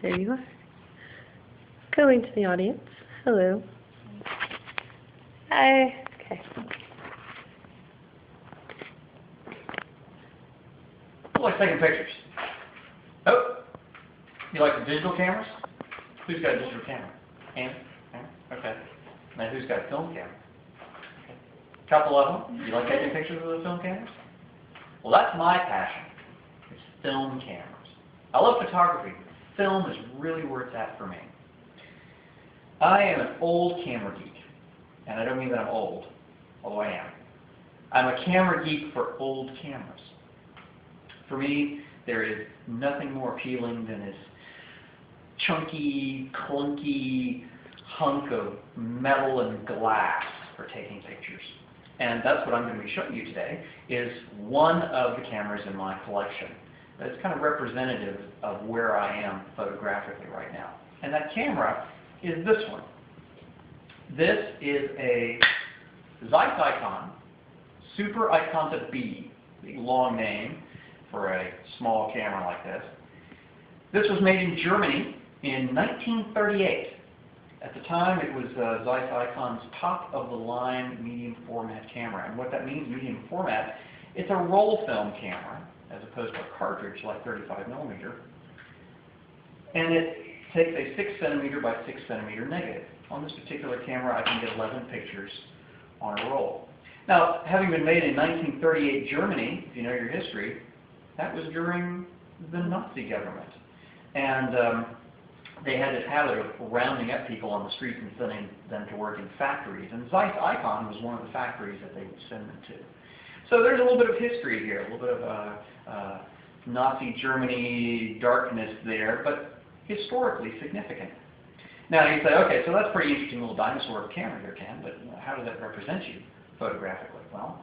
There you are. Going to the audience. Hello. Hi. Okay. Who likes taking pictures? Oh, you like the digital cameras? Who's got a digital camera? Anna? Okay. Now who's got a film camera? Okay. Couple of them. You like taking pictures with the film cameras? Well, that's my passion. It's film cameras. I love photography. Film is really where it's at for me. I am an old camera geek, and I don't mean that I'm old, although I am. I'm a camera geek for old cameras. For me, there is nothing more appealing than this chunky, clunky hunk of metal and glass for taking pictures. And that's what I'm going to be showing you today, is one of the cameras in my collection. That's kind of representative of where I am photographically right now. And that camera is this one. This is a Zeiss Icon, Super Iconta B, big long name for a small camera like this. This was made in Germany in 1938. At the time, it was Zeiss Icon's top-of-the-line medium format camera. And what that means, medium format, it's a roll film camera, as opposed to a cartridge like 35 millimeter. And it takes a 6 centimeter by 6 centimeter negative. On this particular camera, I can get 11 pictures on a roll. Now, having been made in 1938 Germany, if you know your history, that was during the Nazi government. And they had this habit of rounding up people on the streets and sending them to work in factories. And Zeiss Icon was one of the factories that they would send them to. So there's a little bit of history here, a little bit of Nazi Germany darkness there, but historically significant. Now you say, okay, so that's a pretty interesting little dinosaur of a camera here, Ken, but how does that represent you photographically? Well,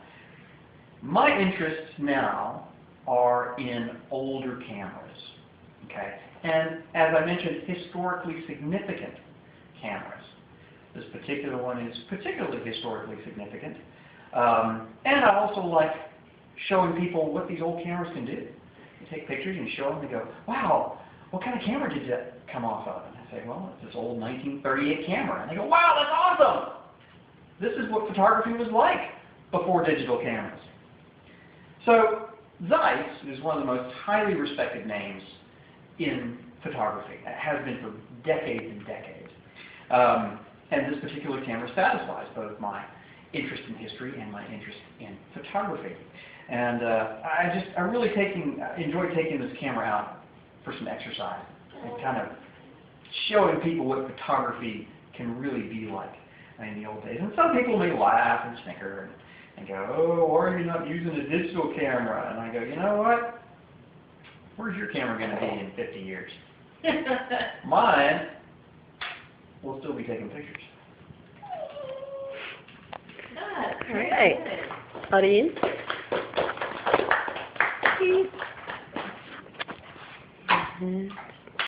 my interests now are in older cameras, okay? And as I mentioned, historically significant cameras. This particular one is particularly historically significant. And I also like showing people what these old cameras can do. You take pictures and you show them and they go, wow, what kind of camera did that come off of? And I say, well, it's this old 1938 camera. And they go, wow, that's awesome! This is what photography was like before digital cameras. So Zeiss is one of the most highly respected names in photography. It has been for decades and decades. And this particular camera satisfies both my interest in history and my interest in photography. And I really enjoy taking this camera out for some exercise and kind of showing people what photography can really be like in the old days. And some people may laugh and snicker and go, oh, why are you not using a digital camera? And I go, you know what? Where's your camera going to be in 50 years? Mine will still be taking pictures. All right. Audience. Please.